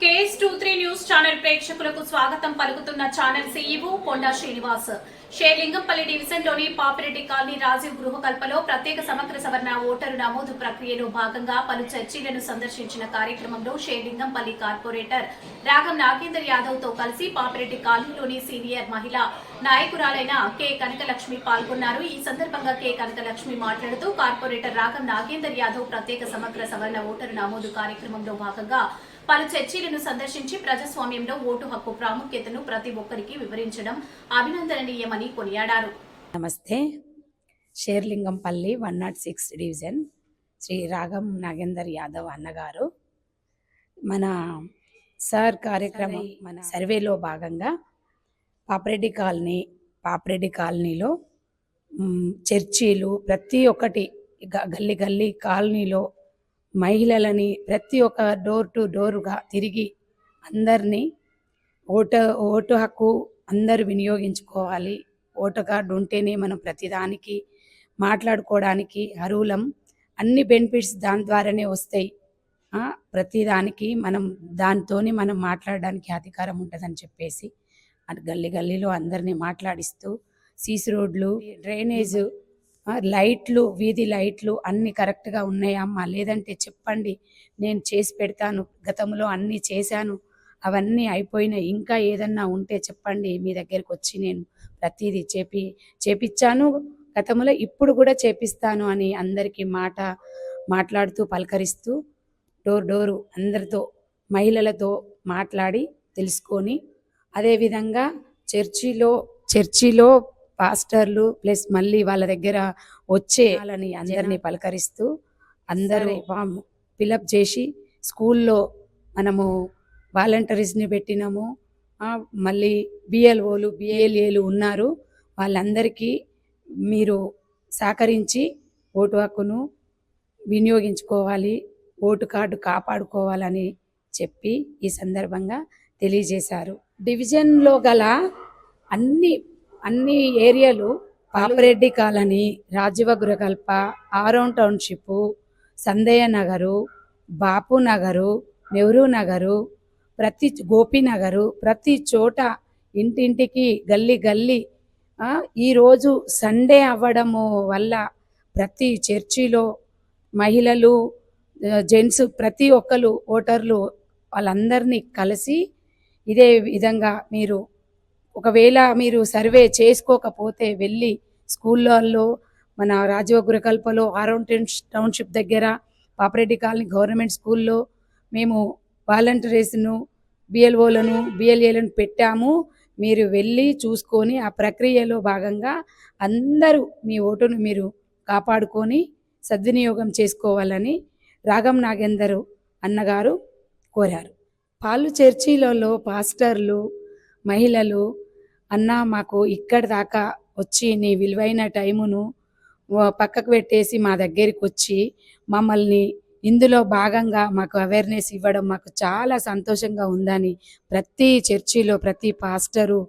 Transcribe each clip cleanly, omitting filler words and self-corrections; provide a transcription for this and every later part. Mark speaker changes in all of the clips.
Speaker 1: KS23 news channel ప్రేక్షకులకు స్వాగతం పలుకుతున్న ఛానల్ సీఈఓ కొండా శ్రీనివాస్. షేర్లింగంపల్లి డివిజన్ లోని పాపిరెడ్డి కాలనీ రాజీవ్ గృహకల్పలో ప్రత్యేక సమగ్ర సవరణ ఓటరు నమోదు ప్రక్రియలో భాగంగా పలు చర్చిలను సందర్శించిన కార్యక్రమంలో షేర్లింగంపల్లి కార్పొరేటర్ రాగం నాగేందర్ యాదవ్ తో కలిసి పాపిరెడ్డి కాలనీలోని సీనియర్ మహిళా నాయకురాలైన కె కనకలక్ష్మి పాల్గొన్నారు. ఈ సందర్భంగా కె కనకలక్ష్మి మాట్లాడుతూ కార్పొరేటర్ రాగం నాగేందర్ యాదవ్ ప్రత్యేక సమగ్ర సవరణ ఓటరు నమోదు కార్యక్రమంలో భాగంగా పలు చర్చిలను సందర్శించి ప్రజాస్వామ్యంలో ఓటు హక్కు ప్రాముఖ్యతను ప్రతి ఒక్కరికి వివరించడం అభినందనీయమని కొనియాడారు.
Speaker 2: నమస్తే. షేర్లింగంపల్లి 106 డివిజన్ శ్రీ రాగం నాగేందర్ యాదవ్ అన్నగారు మన సార్ కార్యక్రమం మన సర్వేలో భాగంగా పాపిరెడ్డి కాలనీలో చర్చీలు ప్రతి ఒక్కటి గల్లీ గల్లీ కాలనీలో మహిళలని ప్రతి ఒక్క డోర్ టు డోరుగా తిరిగి అందరినీ ఓటు హక్కు అందరూ వినియోగించుకోవాలి. ఓటు కార్డు ఉంటేనే మనం ప్రతిదానికి మాట్లాడుకోవడానికి అర్హులం. అన్ని బెనిఫిట్స్ దాని ద్వారానే వస్తాయి. ప్రతిదానికి దాంతోనే మనం మాట్లాడడానికి అధికారం ఉంటుందని చెప్పేసి గల్లీ గల్లీలో అందరినీ మాట్లాడిస్తూ సీసీ రోడ్లు, డ్రైనేజ్, లైట్లు, వీధి లైట్లు అన్నీ కరెక్ట్గా ఉన్నాయా అమ్మా, లేదంటే చెప్పండి, నేను చేసి పెడతాను, గతంలో అన్నీ చేశాను, అవన్నీ అయిపోయినాయి, ఇంకా ఏదన్నా ఉంటే చెప్పండి, మీ దగ్గరికి వచ్చి నేను ప్రతిదీ చేపిచ్చాను గతంలో, ఇప్పుడు కూడా చేపిస్తాను అని అందరికీ మాట్లాడుతూ పలకరిస్తూ డోరు అందరితో మహిళలతో మాట్లాడి తెలుసుకొని, అదేవిధంగా చర్చిలో పాస్టర్లు ప్లస్ మళ్ళీ వాళ్ళ దగ్గర వచ్చే వాళ్ళని అందరినీ పలకరిస్తూ అందరూ ఫిలప్ చేసి స్కూల్లో మనము వాలంటీర్స్ని పెట్టినాము. మళ్ళీ బిఎల్ఓలు బిఎల్ఏలు ఉన్నారు. వాళ్ళందరికీ మీరు సహకరించి ఓటు హక్కును వినియోగించుకోవాలి, ఓటు కార్డు కాపాడుకోవాలని చెప్పి ఈ సందర్భంగా తెలియజేశారు. డివిజన్లో గల అన్ని ఏరియాలు పాపిరెడ్డి కాలనీ, రాజీవ గృహకల్ప, ఆరోన్ టౌన్షిప్, సందయ్య నగరు, బాపు నగరు, నెహ్రూ నగరు, గోపీనగరు, ప్రతి చోట ఇంటింటికి గల్లీ ఈరోజు సండే అవ్వడము వల్ల ప్రతి చర్చిలో మహిళలు, జెంట్స్ ప్రతి ఒక్కరు ఓటర్లు వాళ్ళందరినీ కలిసి ఇదే విధంగా ఒకవేళ మీరు సర్వే చేసుకోకపోతే వెళ్ళి స్కూళ్ళల్లో మన రాజీవ గృహకల్పలో, ఆరోన్ టౌన్షిప్ దగ్గర, పాపిరెడ్డి కాలనీ గవర్నమెంట్ స్కూల్లో మేము వాలంటీర్స్ను, బిఎల్ఓలను బిఎల్ఏలను పెట్టాము. మీరు వెళ్ళి చూసుకొని ఆ ప్రక్రియలో భాగంగా అందరూ మీ ఓటును మీరు కాపాడుకొని సద్వినియోగం చేసుకోవాలని రాగం నాగేందర్ అన్నగారు కోరారు. పాలు చర్చిలలో పాస్టర్లు, మహిళలు, అన్న మాకు ఇక్కడి దాకా వచ్చి నీ విలువైన టైమును పక్కకు పెట్టేసి మా దగ్గరికి వచ్చి మమ్మల్ని ఇందులో భాగంగా మాకు అవేర్నెస్ ఇవ్వడం మాకు చాలా సంతోషంగా ఉందని ప్రతి చర్చిలో ప్రతి పాస్టరు,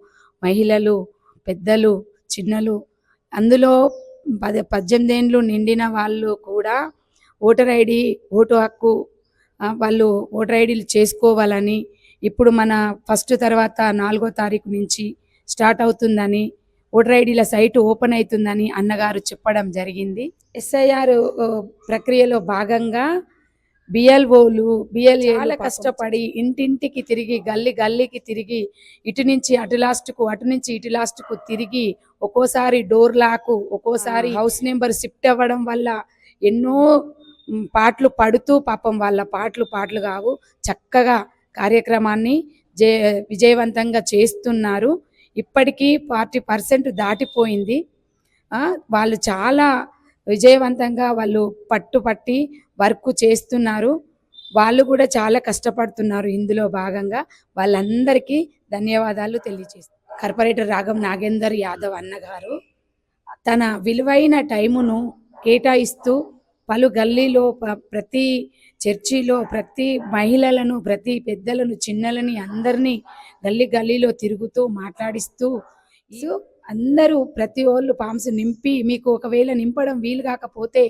Speaker 2: మహిళలు, పెద్దలు, చిన్నలు, అందులో 18 ఏళ్ళు నిండిన వాళ్ళు కూడా ఓటు హక్కు వాళ్ళు ఓటర్ ఐడీలు చేసుకోవాలని, ఇప్పుడు మన ఫస్ట్ తర్వాత 4వ తారీఖు నుంచి స్టార్ట్ అవుతుందని, ఓటర్ ఐడీల సైటు ఓపెన్ అవుతుందని అన్నగారు చెప్పడం జరిగింది. SIR ప్రక్రియలో భాగంగా బిఎల్ఓలు బిఎల్ఏ చాలా కష్టపడి ఇంటింటికి తిరిగి గల్లీకి తిరిగి ఇటు నుంచి అటు లాస్ట్కు తిరిగి ఒక్కోసారి డోర్ లాకు, ఒక్కోసారి హౌస్ నెంబర్ షిఫ్ట్ అవ్వడం వల్ల ఎన్నో పాటలు పడుతూ పాపం వాళ్ళ పాటలు కావు చక్కగా కార్యక్రమాన్ని విజయవంతంగా చేస్తున్నారు. ఇప్పటికీ 40% దాటిపోయింది. వాళ్ళు చాలా విజయవంతంగా వాళ్ళు పట్టుపట్టి వర్క్ చేస్తున్నారు. వాళ్ళు కూడా చాలా కష్టపడుతున్నారు. ఇందులో భాగంగా వాళ్ళందరికీ ధన్యవాదాలు తెలియజేస్తారు. కార్పొరేటర్ రాగం నాగేందర్ యాదవ్ అన్నగారు తన విలువైన టైమును కేటాయిస్తూ పలు గల్లీలో ప్రతి చర్చిలో ప్రతి మహిళలను, ప్రతి పెద్దలను, చిన్నలని అందరినీ గల్లీలో తిరుగుతూ మాట్లాడిస్తూ అందరూ ప్రతి ఒళ్ళు ఫామ్స్ నింపి, మీకు ఒకవేళ నింపడం వీలు కాకపోతే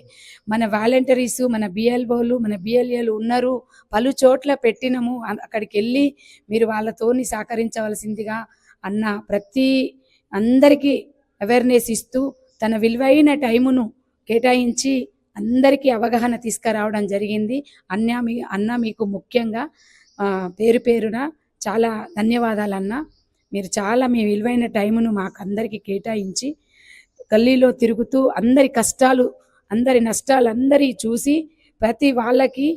Speaker 2: మన వాలంటీర్స్, మన బిఎల్ఓలు, మన బిఎల్ఏలు ఉన్నారు, పలు చోట్ల పెట్టినము, అక్కడికి వెళ్ళి మీరు వాళ్ళతోని సహకరించవలసిందిగా అన్న ప్రతి అందరికీ అవేర్నెస్ ఇస్తూ తన విలువైన టైమును కేటాయించి అందరికీ అవగాహన తీసుకురావడం జరిగింది. అన్న మీకు ముఖ్యంగా పేరు పేరున చాలా ధన్యవాదాలు అన్న. మీరు చాలా మీ విలువైన టైమును మాకు అందరికీ కేటాయించి గల్లీలో తిరుగుతూ అందరి కష్టాలు, అందరి నష్టాలు అందరి చూసి ప్రతి వాళ్ళకి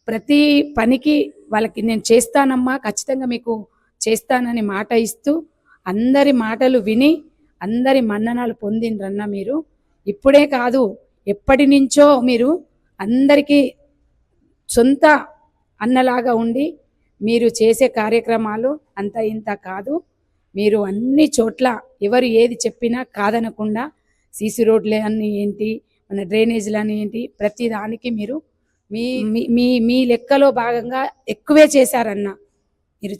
Speaker 2: ప్రతి పనికి వాళ్ళకి నేను చేస్తానమ్మా, ఖచ్చితంగా మీకు చేస్తానని మాట ఇస్తూ అందరి మాటలు విని అందరి మన్ననలు పొందిండ్రన్న. మీరు ఇప్పుడే కాదు, ఎప్పటి నుంచో మీరు అందరికీ సొంత అన్నలాగా ఉండి మీరు చేసే కార్యక్రమాలు అంత ఇంత కాదు. మీరు అన్ని చోట్ల ఎవరు ఏది చెప్పినా కాదనకుండా సీసీ రోడ్లే అని ఏంటి, మన డ్రైనేజీలు అని ఏంటి, ప్రతి దానికి మీరు మీ మీ మీ లెక్కలో భాగంగా ఎక్కువే చేశారన్న. మీరు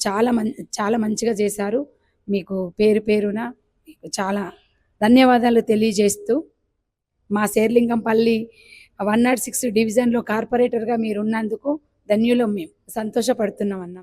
Speaker 2: చాలా మంచిగా చేశారు. మీకు పేరు పేరున మీకు చాలా ధన్యవాదాలు తెలియజేస్తూ మా శేర్లింగంపల్లి 106 డివిజన్లో కార్పొరేటర్గా మీరు ఉన్నందుకు ధన్యులం. మేము సంతోషపడుతున్నాం అన్న.